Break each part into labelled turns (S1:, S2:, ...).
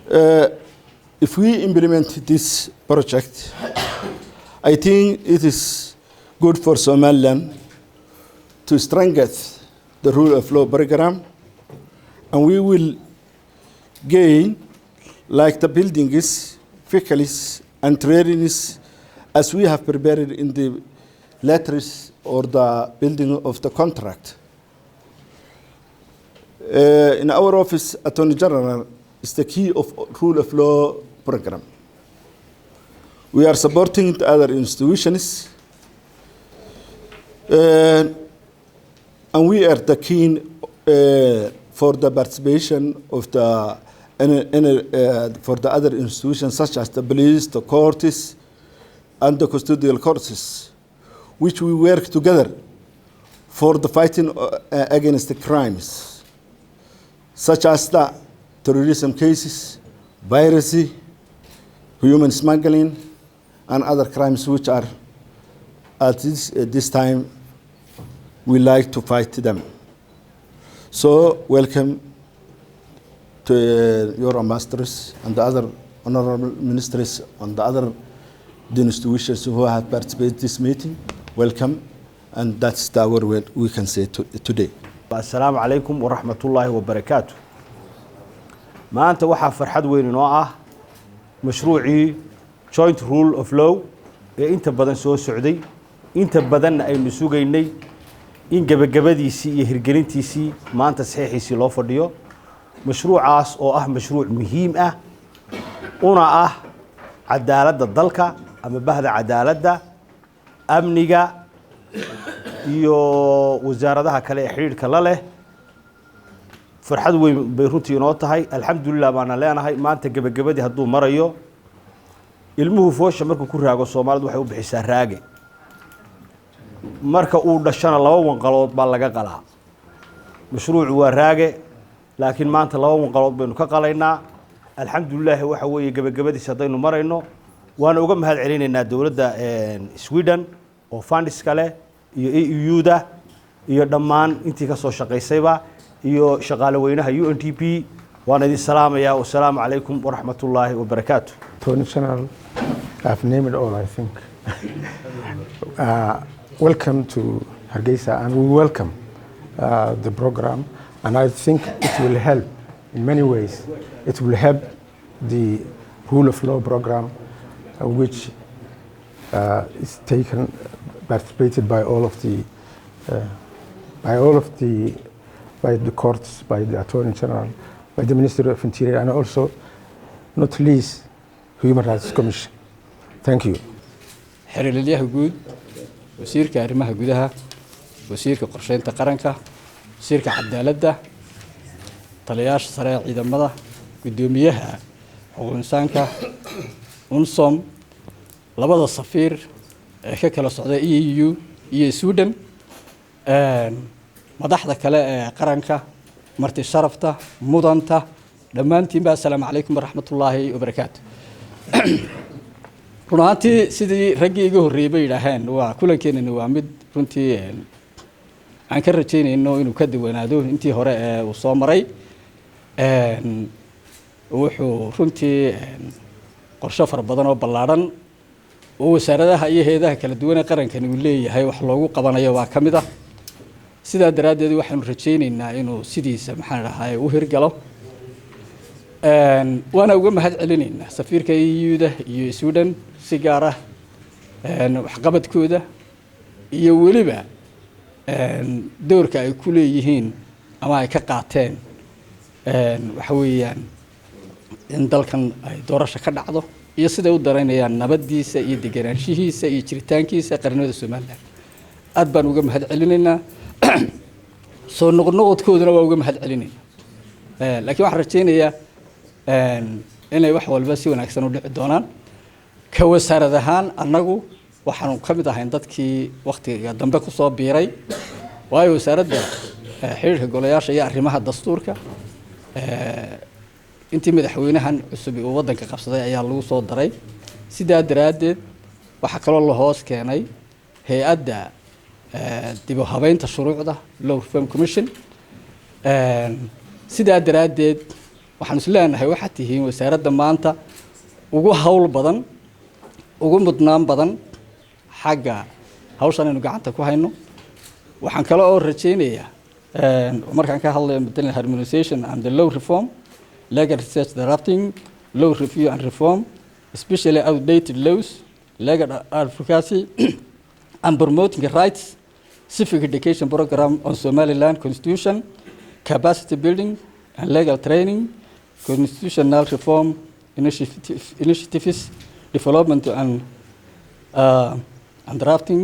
S1: If we implement this project, I think it is good for Somaliland to strengthen the rule of law program, and we will gain, like the buildings, faculties, and trainings, as we have prepared in the letters or the building of the contract. In our office, Attorney General is the key of rule of law program. We are supporting the other institutions, and we are the keen for the participation of the for the other institutions such as the police, the courts, and the custodial courts, which we work together for the fighting against the crimes, such as the terrorism cases, piracy, human smuggling, and other crimes which are at this time we like to fight them. So welcome to your ambassadors and the other honorable ministers and the other institutions who have participated in this meeting. Welcome, and that's the word we can say today.
S2: Assalamu alaikum wa rahmatullahi wa barakatuh. Maanta waxaa farxad weyn inoo ah mashruucii joint rule of law ee inta badan soo socday, inta badan aynu sugaynay in gabagabadiisii iyo hirgelintiisii maanta saxiixiisii loo fadhiyo. Mashruucaas oo ah mashruuc muhiim ah una ah cadaaladda dalka ama bahda cadaaladda, amniga iyo wasaaradaha kale ee xiriirka la leh. farxad weyn bay runtii inoo tahay. alxamdulillah baana leenahay maanta gabagabadii hadduu marayo. ilmuhu foosha markuu ku raago Soomaalidu waxay u bixisaa raage, marka uu dhashana 2 wanqalood baa laga qalaa. mashruucu waa raage, laakiin maanta 2 wanqalood baynu ka qalaynaa. alxamdulillah waxa weeye gabagabadiisa haddaynu marayno waana uga mahad celinaynaa dowladda Sweden oo funds kale iyo EU-da iyo dhammaan intii ka soo shaqaysayba iyo shaqaale weynaha UNDP. waana idin salaamayaa. wassalaamu calaykum waraxmatullaahi wabarakaatuh.
S3: Attorney General, I've named it all, I think. Welcome to Hargeisa, and we welcome the program, and I think it will help in many ways. It will help the rule of law program, which is participated by all of the courts, by the Attorney General, by the Ministry of Interior, and also, not least, Human Rights Commission. Thank you.
S4: xiriiryaha guud, wasiirka Arimaha Gudaha, wasiirka qorsheynta qaranka, wasiirka cadaaladda, taliyayaasha sare ee ciidamada, gudoomiyaha xuquuq insaanka, UNSOM, labada safiir ee ka kala socda EU iyo Sweden, madaxda kale ee qaranka, marti sharafta, mudanta, dhammaantiinba assalaamu calaykum waraxmatullaahi wabarakaatuh. runtii sidii raggii iga horreeyay bay yiraahdeen waa kulankeenna waa mid runtii aan ka rajaynayno inuu ka duwanaado intii hore ee uu soo maray. wuxuu runtii qorshe far badan oo ballaaran oo wasaaradaha iyo hay'adaha kala duwan ee qarankan uu leeyahay wax loogu qabanayo waa kamid ah. sidaa daraadeed waxaanu rajaynaynaa inuu sidiisa maxaan rahay u hirgalo. waana uga mahad celinaynaa safiirka EU-da iyo Sweden si gaar ah waxqabadkooda iyo weliba doorka ay ku leeyihiin ama ay ka qaateen waxa weeyaan in dalkan ay doorasho ka dhacdo iyo sida u dareynayaan nabadiisa iyo deganaanshihiisa iyo jiritaankiisa qaranimada Soomaaliland. aad baan uga mahad celinaynaa. soo noqnoqodkooduna waa uga mahad celinaynaa. laakiin waxaan rajaynayaa inay wax walba si wanaagsan u dhici doonaan. ka wasaarad ahaan annagu waxaanu ka mid ahayn dadkii waqtiga dambe ku soo biiray, waayo wasaaradda xiriirka golayaasha iyo arrimaha dastuurka intii madaxweynahan cusub uu wadanka qabsaday ayaa lagu soo daray. sidaa daraadeed waxa kale oo la hoos keenay hay'adda dib u habeynta shuruucda Law Reform Commission. sidaa daraadeed waxaan is leenahay waxaad tihiin wasaaradda maanta ugu hawl badan ugu mudnaan badan xagga hawshan aynu gacanta ku hayno waxaan kale oo rajaynayaa markaan ka hadlayo madalan harmonization and the law reform legal research drafting law review and reform especially outdated laws legal advocacy and promoting rights civic education program on Somaliland constitution capacity building and legal training constitutional reform initiatives development and drafting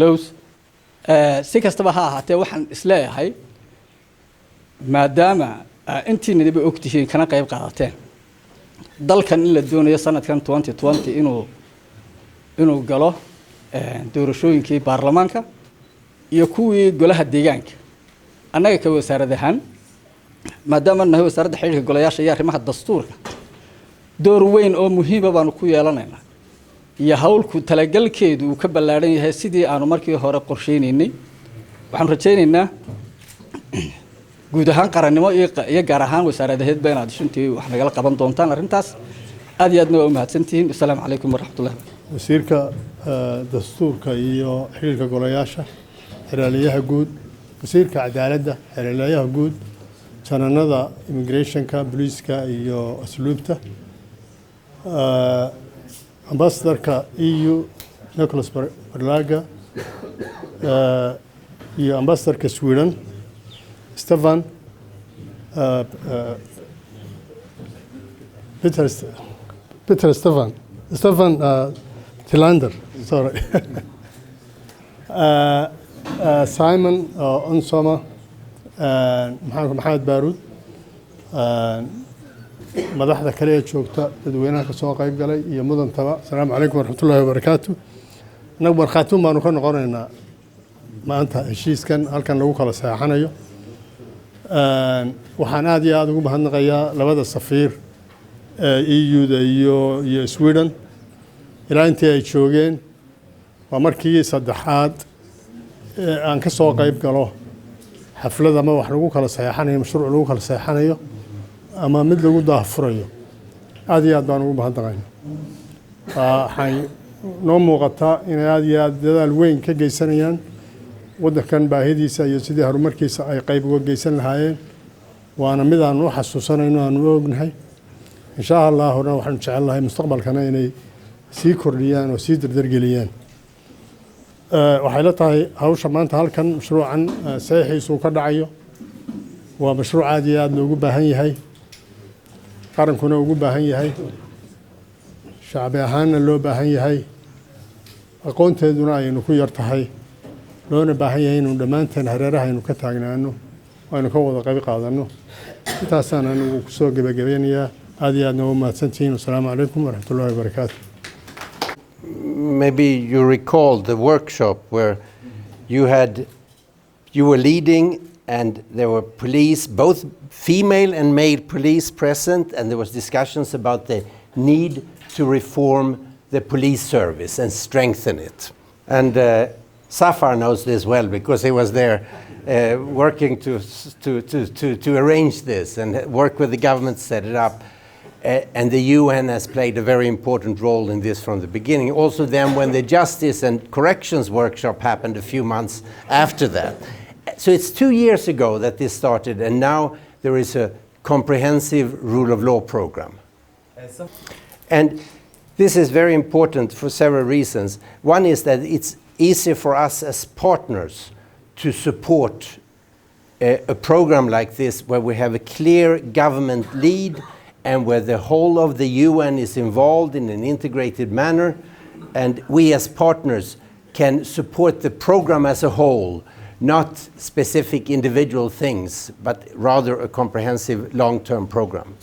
S4: laws si kastaba ha ahaatee waxaan isleeyahay maadaama intiinaba og tihiin kana qayb qaadateen dalkan in la doonayo sanadkan 2020 inuu galo doorashooyinkii baarlamaanka iyo kuwii golaha deegaanka annaga ka wasaarad ahaan maadaama nahay wasaaradda xiriirka golayaasha iyo arrimaha dastuurka door weyn oo muhiima baanu ku yeelanaynaa iyo hawlku talagalkeedu uu ka ballaaran yahay sidii aanu markii hore qorsheynaynay waxaan rajaynaynaa guud ahaan qarannimo iyo gaar ahaan wasaaradaheed ba inaad shuntii wax nagala qaban doontaan arrintaas aad iyo aadna waa u mahadsantihiin assalaamu calaykum waraxmatullahi
S5: wasiirka dastuurka iyo xiriirka golayaasha xeraaliyaha guud wasiirka cadaaladda xeraaliyaha guud jananada immigrationka booliiska iyo asluubta ambassadorka EU Nicholas Berlaga iyo ambassadorka Sweden Stefan Peter Stefan Tillander sorry Simon Onsoma Maxamed Baruud madaxda kale ee joogta dadweynaha ka soo qayb galay iyo mudantaba assalaamu calaykum waraxmatullaahi wabarakaatu annagu markhaatuun baanu ka noqonaynaa maanta heshiiskan halkan lagu kala saxaxanayo waxaan aad iyo aad ugu mahadnaqayaa labada safiir EU-da iyo Sweden ilaa intii ay joogeen waa markii saddexaad aan ka soo qayb galo xaflad ama wax lagu kala saxaxanayo mashruuc lagu kala saxaxanayo ama mid lagu daahfurayo aad iyo aad baan ugu mahadnaqaynaa waxay noo muuqataa inay aad iyo aad dadaal weyn ka geysanayaan waddankan baahidiisa iyo sidii horumarkiisa ay qayb uga geysan lahaayeen waana mid aan u xasuusanayno aan u ognahay insha allahuna waxaan jecelnahay mustaqbalkana inay sii kordhiyaan oo sii dardargeliyaan waxay la tahay hawsha maanta halkan mashruucan saxiixiisu ka dhacayo waa mashruuc aad iyo aad loogu baahan yahay qarankuna ugu baahan yahay shacbi ahaanna loo baahan yahay aqoonteeduna aynu ku yar tahay loona baahan yahay inuu dhammaanteen hareeraha aynu ka taagnaano aynu ka wada qayb qaadanno intaasaan anigu kusoo gebagabeynayaa aad iyo aadna ugu mahadsantihiin wassalaamu calaykum waraxmatullaahi wabarakaatu
S6: Maybe you recall the workshop where you were leading and there were police, both female and male police present, and there was discussions about the need to reform the police service and strengthen it. And Safar knows this well because he was there working to arrange this and work with the government to set it up. And the UN has played a very important role in this from the beginning. Also then when the Justice and Corrections workshop happened a few months after that. So it's 2 years ago that this started, and now there is a comprehensive rule of law program. And this is very important for several reasons. One is that it's easy for us as partners to support a program like this where we have a clear government lead and where the whole of the UN is involved in an integrated manner, and we as partners can support the program as a whole, not specific individual things, but rather a comprehensive long-term program.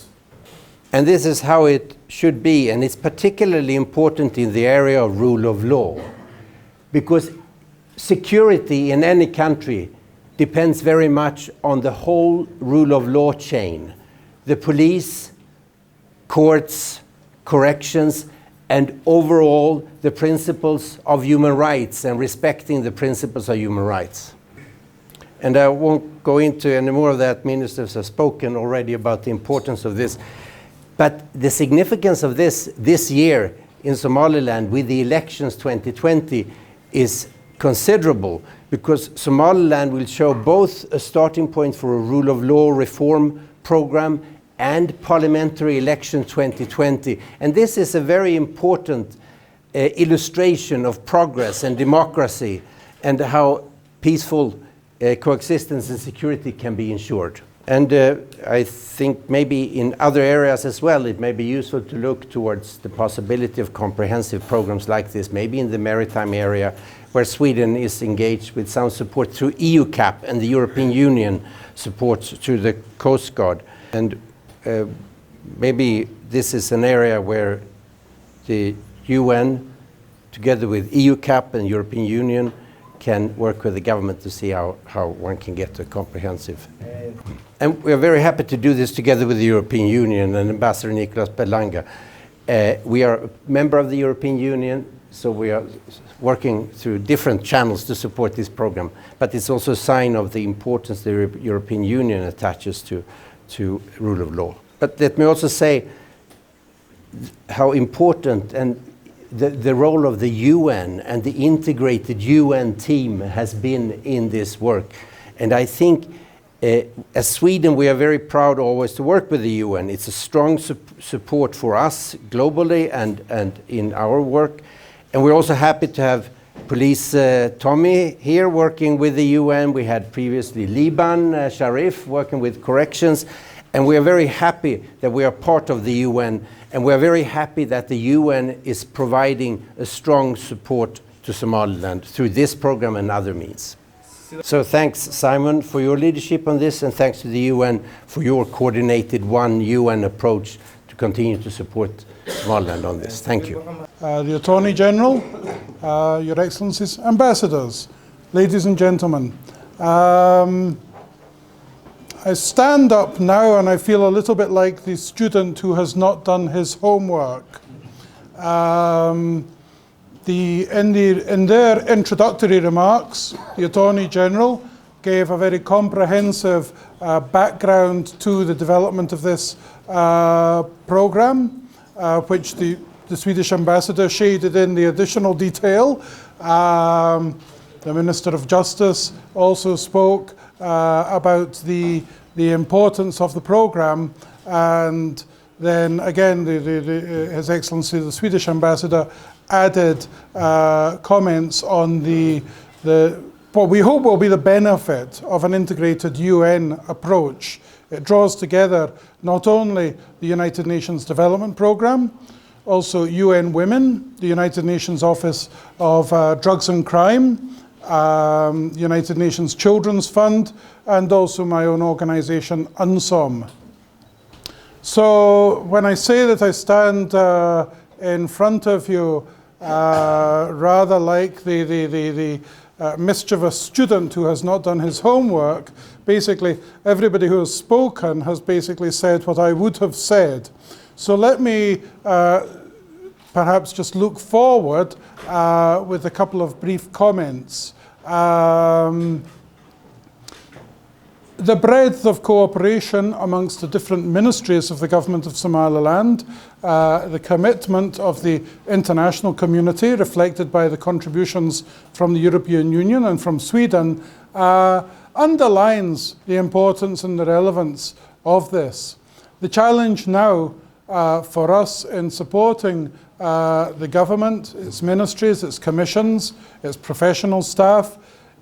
S6: And this is how it should be, and it's particularly important in the area of rule of law, because security in any country depends very much on the whole rule of law chain. The police, courts, corrections, and overall the principles of human rights and respecting the principles of human rights. And I won't go into any more of that. Ministers have spoken already about the importance of this. But the significance of this year in Somaliland with the elections 2020 is considerable, because Somaliland will show both a starting point for a rule of law reform program and parliamentary election 2020. And this is a very important illustration of progress and democracy and how peaceful coexistence and security can be ensured. And I think maybe in other areas as well, it may be useful to look towards the possibility of comprehensive programs like this, maybe in the maritime area, where Sweden is engaged with some support through EU CAP and the European Union support to the Coast Guard. And maybe this is an area where the UN, together with EU CAP and European Union, can work with the government to see how one can get a comprehensive. And we are very happy to do this together with the European Union and Ambassador Nicolas Belanga. We are a member of the European Union, so we are working through different channels to support this program. But it's also a sign of the importance the European Union attaches to rule of law. But let me also say how important and the role of the UN and the integrated UN team has been in this work. And I think as Sweden, we are very proud always to work with the UN. It's a strong support for us globally and in our work. And we're also happy to have Police Tommy here working with the UN. We had previously Liban Sharif working with corrections. And we are very happy that we are part of the UN, and we are very happy that the UN is providing a strong support to Somaliland through this program and other means. So thanks, Simon, for your leadership on this, and thanks to the UN for your coordinated one UN approach to continue to support Somaliland on this. Thank you.
S7: The Attorney General, Your Excellencies, Ambassadors, ladies and gentlemen. I stand up now and I feel a little bit like the student who has not done his homework. In their introductory remarks, the Attorney General gave a very comprehensive background to the development of this program, which the Swedish ambassador shaded in the additional detail. The Minister of Justice also spoke about the importance of the program, and then again His Excellency the Swedish ambassador added comments on what we hope will be the benefit of an integrated UN approach. It draws together not only the United Nations Development Programme, also UN Women, the United Nations Office of Drugs and Crime, United Nations Children's Fund, and also my own organisation, UNSOM. So when I say that I stand in front of you rather like the mischievous student who has not done his homework, basically everybody who has spoken has basically said what I would have said. So let me perhaps just look forward with a couple of brief comments. The breadth of cooperation amongst the different ministries of the government of Somaliland, the commitment of the international community reflected by the contributions from the European Union and from Sweden, underlines the importance and the relevance of this. The challenge now for us in supporting the government, its ministries, its commissions, its professional staff,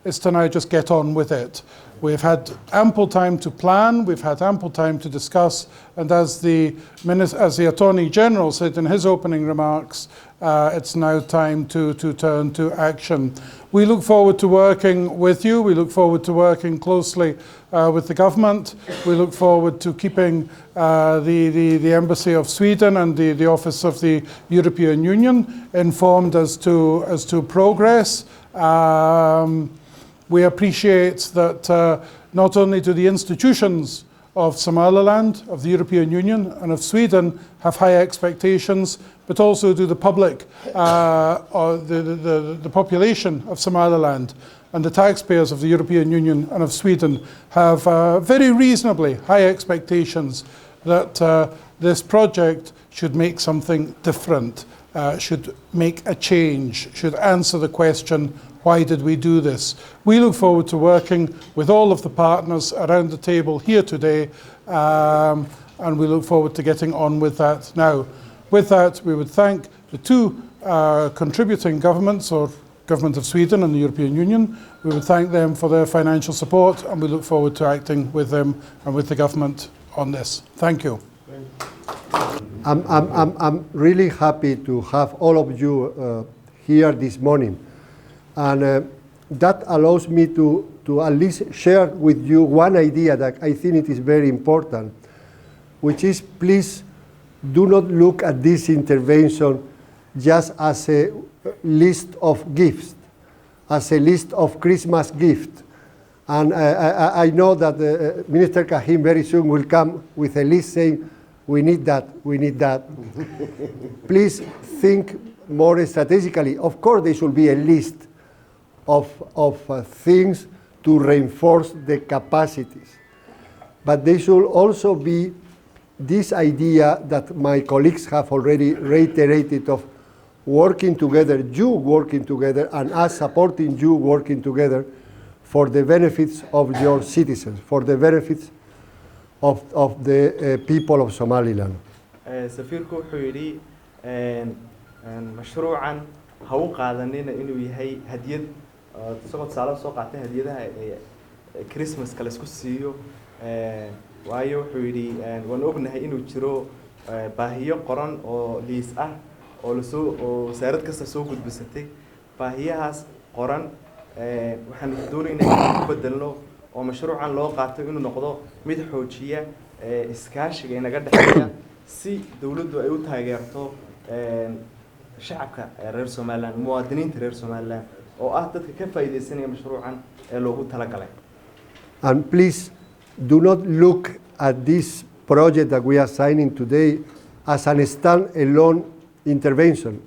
S7: is to now just get on with it. We've had ample time to plan, we've had ample time to discuss, and as the Attorney General said in his opening remarks, it's now time to turn to action. We look forward to working with you, we look forward to working closely with the government, we look forward to keeping the Embassy of Sweden and the Office of the European Union informed as to progress. We appreciate that not only do the institutions of Somaliland, of the European Union and of Sweden have high expectations, but also do the public, or the population of Somaliland. and the taxpayers of the European Union and of Sweden have very reasonably high expectations that this project should make something different, should make a change, should answer the question, why did we do this? We look forward to working with all of the partners around the table here today, and we look forward to getting on with that now. With that, we would thank the two contributing governments, or Government of Sweden and the European Union. We would thank them for their financial support, and we look forward to acting with them and with the government on this. Thank you.
S8: I'm really happy to have all of you here this morning. And that allows me to at least share with you one idea that I think it is very important, which is, please do not look at this intervention just as a list of gifts, as a list of Christmas gifts. And I know that Minister Kahim very soon will come with a list saying, we need that, we need that. Please think more strategically. Of course, there should be a list of things to reinforce the capacities. But there should also be this idea that my colleagues have already reiterated of working together, you working together, and us supporting you working together for the benefits of your citizens, for the benefits of the people of Somaliland.
S9: سفيركو وحيري مشروعا هو قادنين إنه يهي هدية سقط سالم سوق عته هدية كريسماس كلاسكوسيو وأيو وحيري ونوبنا إنه ترو باهية قرن أو ليس أو لسو أو سيرت كسر سوق بسنتي باهية هاس قرن وحندون إنه بدلنا ومشروعا لو قاعدين إنه نقضه مدحوجية إسكاش جينا قد حاجة سي دولته أيوة تاجرته شعبك رير سومالان مواطنين رير سومالان أو أعتقد كيف إذا سنة مشروعا لوغو تلاقله.
S8: And please do not look at this project that we are signing today as an stand-alone intervention.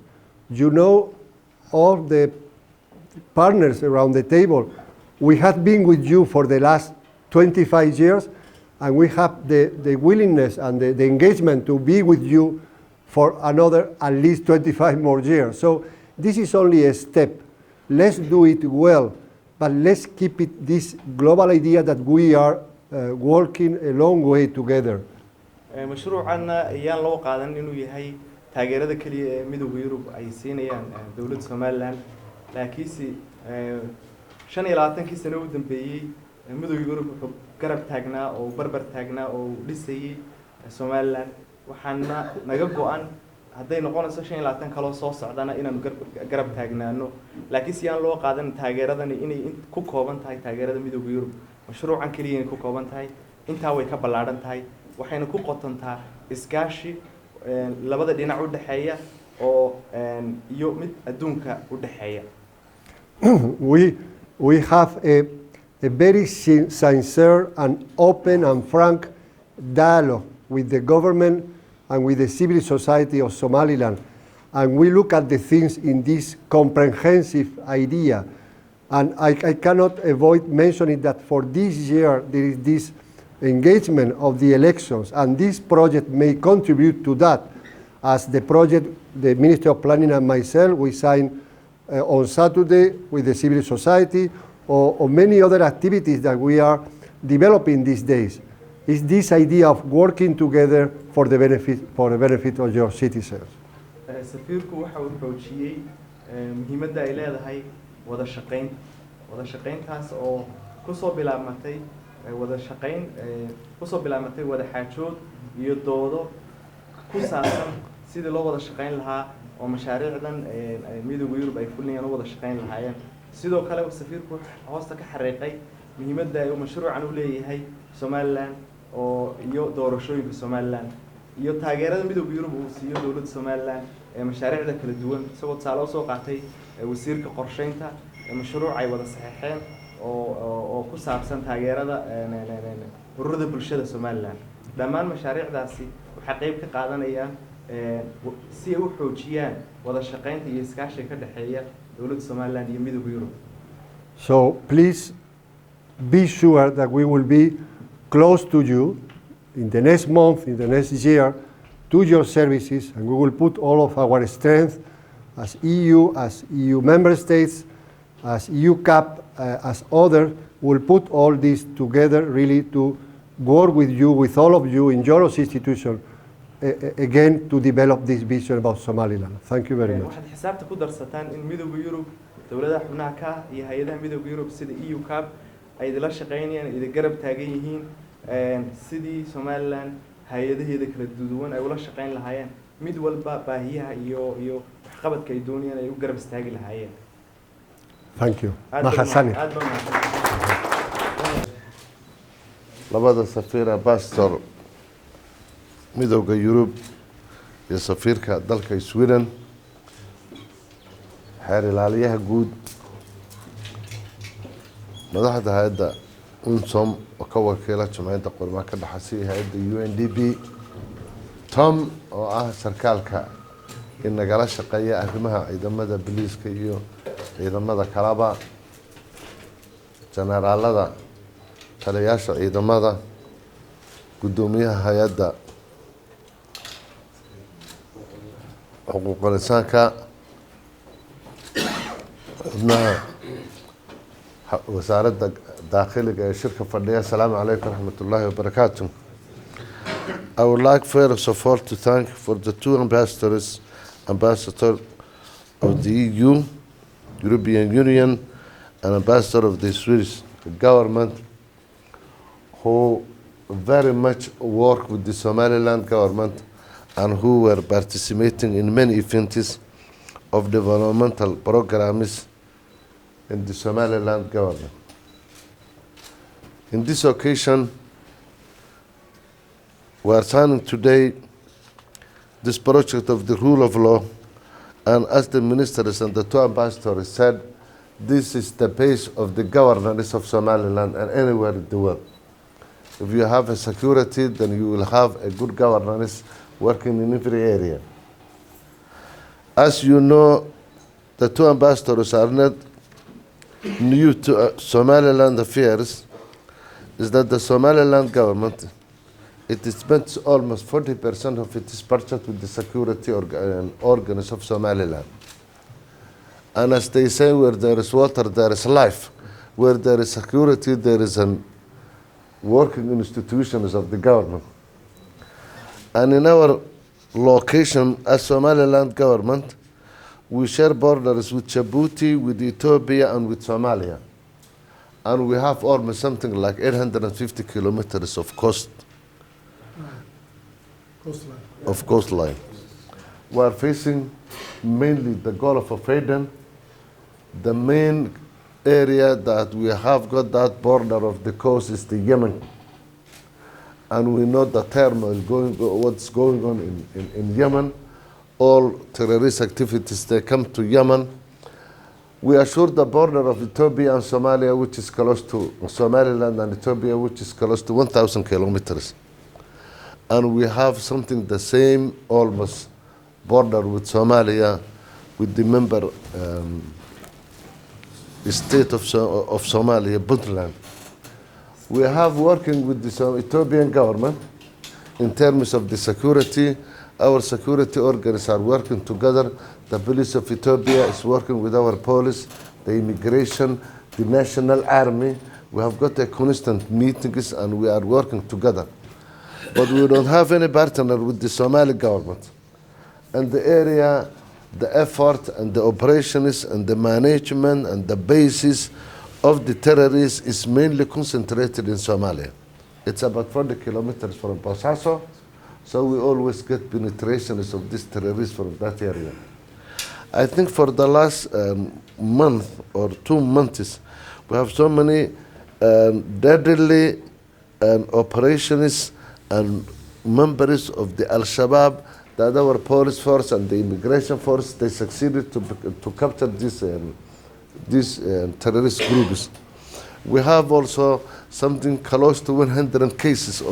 S8: You know, all the partners around the table, we have been with you for the last 25 years, and we have the willingness and the engagement to be with you for another at least 25 more years. So this is only a step. Let's do it well, but let's keep it this global idea that we are working a long way together.
S9: مشروعنا يان لو قادن إنه يهي تاجرة كلي مدو يوروب أي سنة يعني دولة سومالان لكيسي شان يلاتن كيس نودن بيجي مدو يوروب قرب تاجنا أو بربر تاجنا أو لسه سومالان وحنا نجبوا عن هذين نقول شان يلاتن خلاص صوص عدنا إن قرب تاجنا إنه لكيسي يان لو قادن تاجرة إني كوكوبان تاي تاجرة مدو يوروب مشروعا كلي كوكوبان تاي أنت هو يكبلارن تاي وحين كوكوتن تاي إسكاشي لبدا دينا ودحية أو يوم الدنيا ودحية.
S8: We have a very sincere and open and frank dialogue with the government and with the civil society of Somaliland, and we look at the things in this comprehensive idea. And I cannot avoid mentioning that for this year there is this engagement of the elections, and this project may contribute to that. As the project, the Ministry of Planning and myself, we signed on Saturday with the civil society, or many other activities that we are developing these days. Is this idea of working together for the benefit of your citizens.
S9: سفيركو وحاول بروتشيي مهمة إلى هاي وذا شقين تاس أو كسر بلا متى وذا شقين كسر بلا متى وذا حاجود يدودو كساسم سيد الله وذا شقين لها ومشاريع دن ميدو غير بيكوني أنا وذا شقين لها يعني سيدو كلا سفيركو هوستك حريقي مهمة يوم مشروع عنو لي هاي سومالان أو يو دورشوي بسومالان يو تاجرة ميدو غير بوسيو دولة سومالان مشاريع ذا كل الدول سوت سالو سوق عتي وسيرك قرشينتا مشروع عي وذا صحيحين أو كسابسن تاجرة ذا برود بالشدة سومالان لما المشاريع ذا سي وحقيقة قادنا إياه سي وحوجيان وذا شقين تيسكاش كده حياة دولة سومالان يميدو بيرو.
S8: So please be sure that we will be close to you in the next month, in the next year, to your services, and we will put all of our strength as EU member states, as EU CAP, as others, we'll put all this together really to work with you, with all of you in your institution, again, to develop this vision about Somaliland. Thank you very much.
S9: waxaad xisaabta ku darsataan in midowga Yurub dawladaha xubnaha ka ah iyo hay'adaha midowga Yurub sida EU CAP ay idila shaqeynayaan idin garab taagan yihiin sidii Somaliland hay'adaheeda kala duwan ay ula shaqeyn lahaayeen mid walba baahiyaha iyo waxqabadka ay doonayaan ay u garab istaagi lahaayeen.
S8: Thank you. Mahadsanid.
S10: labada safiir ambassador midowga Yurub iyo safiirka dalka Sweden xeer ilaaliyaha guud madaxda hay'adda UNSOM oo ka wakiila jumciyadda qormaha ka dhaxaysa hay'adda UNDP Tom oo ah sarkaalka in nagala shaqeeya arrimaha ciidamada booliiska iyo ciidamada kalaba generaalada taliyaasha ciidamada gudoomiyaha hay'adda xuquuqul insaanka xubnaha wasaaradda daakhiliga ee shirka fadhiya. Asalaamu calaykum waraxmatullaahi wabarakaatuh. I would like first of all to thank for the two ambassadors of the EU, European Union, and ambassador of the Swedish government who very much work with the Somaliland government and who were participating in many events of developmental programs in the Somaliland government. In this occasion, we are signing today this project of the rule of law, and as the ministers and the two ambassadors said, this is the base of the governance of Somaliland and anywhere in the world. If you have a security, then you will have a good governance working in every area. As you know, the two ambassadors are not new to Somaliland affairs, is that the Somaliland government, it spends almost 40% of its budget with the security organs of Somaliland. And as they say, where there is water, there is life. Where there is security, there is an working institutions of the government. And in our location as Somaliland government, we share borders with Djibouti, with Ethiopia, and with Somalia. And we have almost something like 850 kilometers of coastline. We are facing mainly the Gulf of Aden. The main area that we have got that border of the coast is the Yemen. And we know the turmoil what's going on in Yemen. All terrorist activities, they come to Yemen. We assure the border of Ethiopia and Somalia, which is close to Somaliland and Ethiopia, which is close to 1,000 kilometers. And we have something the same, almost border with Somalia, with the member state of Somalia, Puntland. We have working with the Ethiopian government in terms of the security. Our security organs are working together. The police of Ethiopia is working with our police, the immigration, the national army. We have got a constant meetings and we are working together. But we don't have any partner with the Somali government. And the area, the effort and the operations and the management and the basis of the terrorists is mainly concentrated in Somalia. It's about 40 kilometers from Bosaso, so we always get penetrations of these terrorists from that area. I think for the last month or 2 months, we have so many deadly operations and members of the Al-Shabaab that our police force and the immigration force, they succeeded to capture these terrorist groups. We have also something close to 100 cases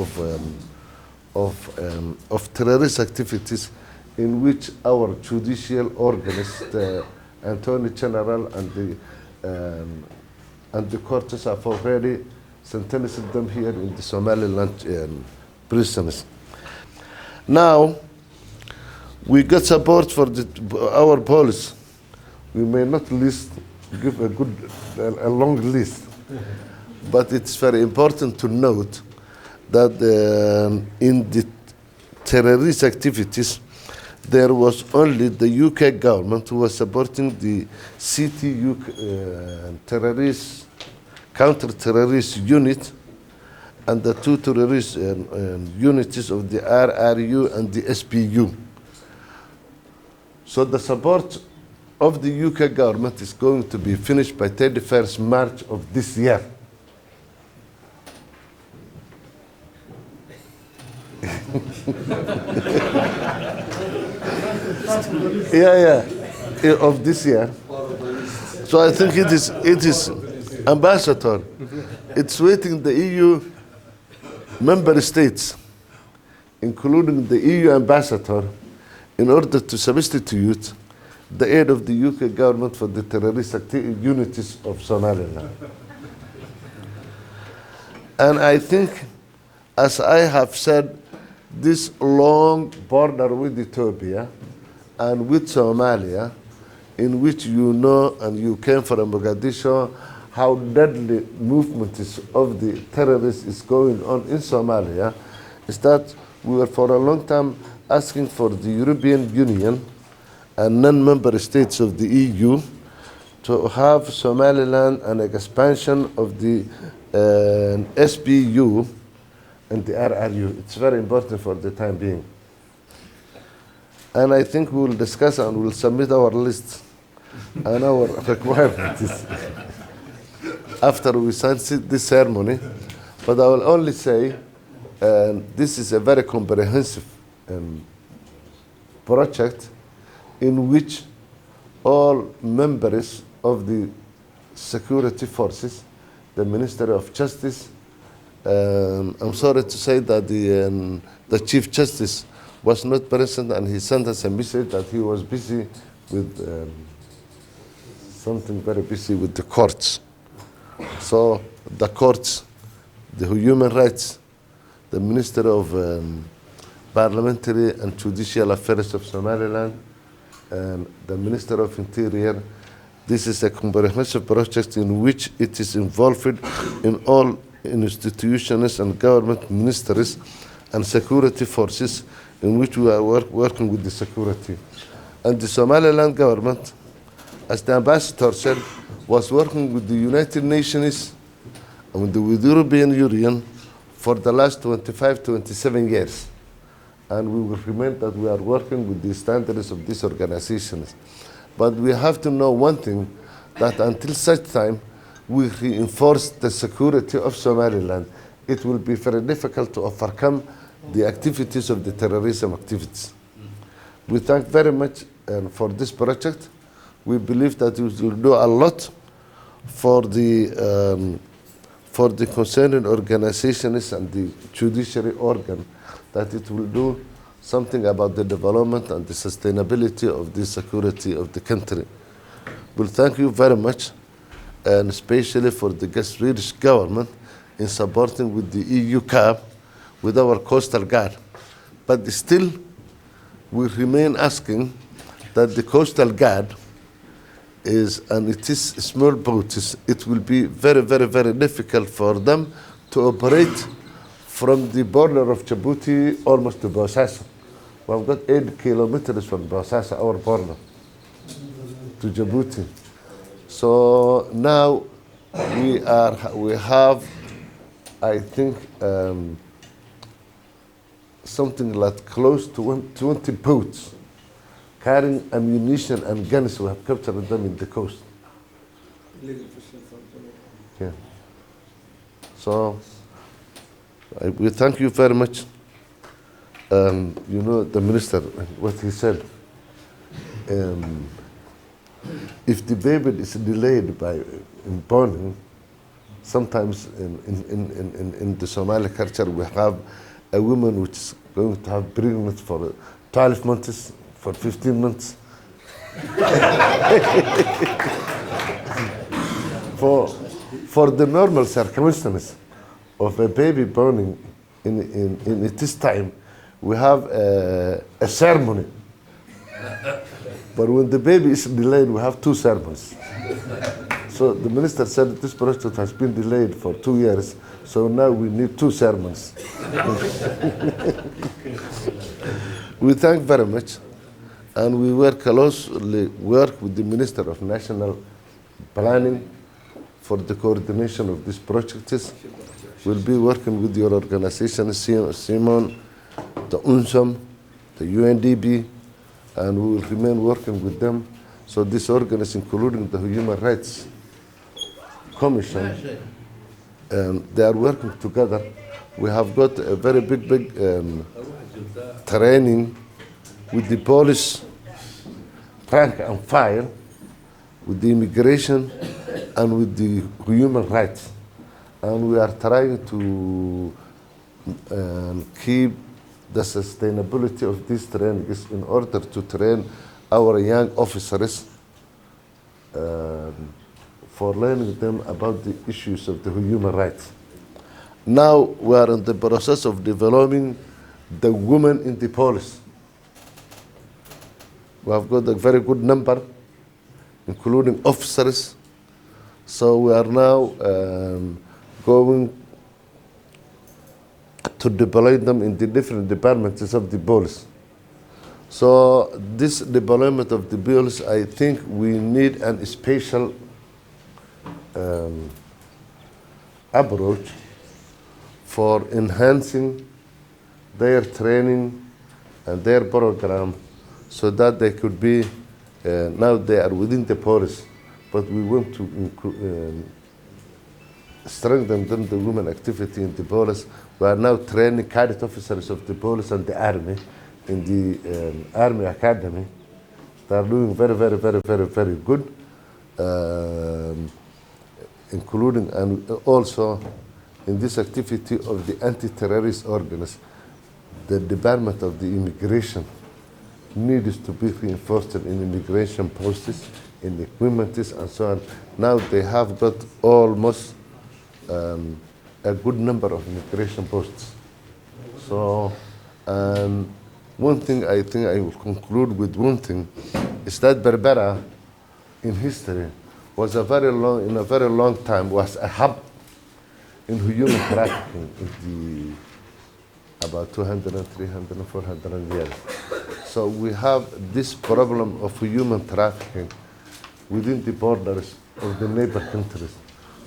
S10: of terrorist activities in which our judicial organs, the Attorney General and the and the courts have already sentenced them here in the Somaliland prisons. Now, we get support for our police. We may not give a long list, but it's very important to note that in the terrorist activities, there was only the UK government who was supporting the CTU counter-terrorist unit and the two terrorist units of the RRU and the SPU. So the support of the UK government is going to be finished by 31st March of this year. Of this year. So I think it is ambassador. It's waiting the EU member states, including the EU ambassador, in order to substitute the aid of the UK government for the terrorist unities of Somaliland. And I think, as I have said, this long border with Ethiopia and with Somalia, in which you know and you came from Mogadishu, how deadly movement of the terrorists is going on in Somalia, is that we were for a long time asking for the European Union and non-member states of the EU to have Somaliland an expansion of the SPU and the RRU. It's very important for the time being. And I think we will discuss and we'll submit our list and our requirements after we sign this ceremony. But I will only say this is a very comprehensive project in which all members of the security forces, the Ministry of Justice, I'm sorry to say that the Chief Justice was not present, and he sent us a message that he was busy with something very busy with the courts. So the courts, the human rights, the Minister of Parliamentary and Judicial Affairs of Somaliland, and the Minister of Interior. This is a comprehensive project in which it is involved in all institutions and government ministries and security forces in which we are working with the security. And the Somaliland government, as the ambassador said, was working with the United Nations and with the European Union for the last 25, 27 years. And we will remain that we are working with the standards of these organizations. But we have to know one thing, that until such time we reinforce the security of Somaliland, it will be very difficult to overcome the activities of the terrorism activities. We thank very much for this project. We believe that it will do a lot for the concerning organizations and the judiciary organ, that it will do something about the development and the sustainability of the security of the country. Well, thank you very much, and especially for the Swedish government in supporting with the EU CAB, with our coastal guard. But still, we remain asking that the coastal guard is, and it is small boats, it will be very, very, very difficult for them to operate from the border of Djibouti almost to Bosaso. We've got 8 kilometers from Bosaso, our border, to Djibouti. So now we have, I think, something like close to 20 boats carrying ammunition and guns. We have captured them in the coast. Yeah. So we thank you very much. You know, the minister, what he said, if the baby is delayed by born, sometimes in the Somali culture we have a woman which is going to have pregnant for 12 months, for 15 months. for the normal circumstances of a baby born in this time, we have a ceremony. But when the baby is delayed, we have 2 ceremonies. So the minister said this project has been delayed for 2 years, so now we need 2 ceremonies. We thank very much, and we work closely with the Minister of National Planning for the coordination of these projects. We'll be working with your organization, Simon, the UNSOM, the UNDP, and we will remain working with them. So this organization, including the Human Rights Commission, they are working together. We have got a very big training with the police, rank and file, with the immigration, and with the human rights. And we are trying to keep the sustainability of this training in order to train our young officers for learning them about the issues of the human rights. Now we are in the process of developing the women in the police. We have got a very good number, including officers. So we are now going to deploy them in the different departments of the police. So this deployment of the police, I think we need a special approach for enhancing their training and their program so that they could be, now they are within the police, but we want to strengthen them, the women activity in the police. We are now training cadet officers of the police and the army in the Army Academy. They are doing very good, including and also in this activity of the anti-terrorist organs. The Department of the Immigration needs to be reinforced in immigration posts, in equipment and so on. Now they have got almost a good number of immigration posts. So, one thing I think I will conclude with one thing is that Berbera in history was in a very long time was a hub in human trafficking in the about 200, 300, 400 years. So we have this problem of human trafficking within the borders of the neighbor countries.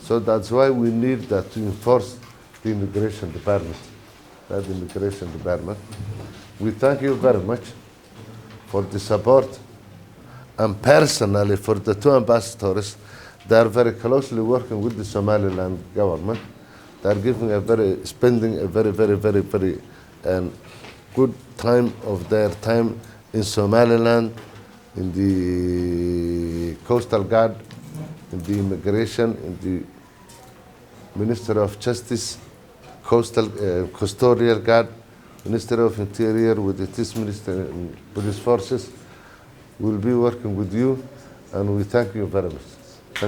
S10: So that's why we need that to enforce the immigration department, We thank you very much for the support, and personally for the 2 ambassadors. They are very closely working with the Somaliland government. They are spending a very good time of their time in Somaliland, in the Coastal Guard, in the Immigration, in the Minister of Justice, Custodial Guard, Minister of Interior, with this Minister and Police Forces. We'll be working with you, and we thank you very much.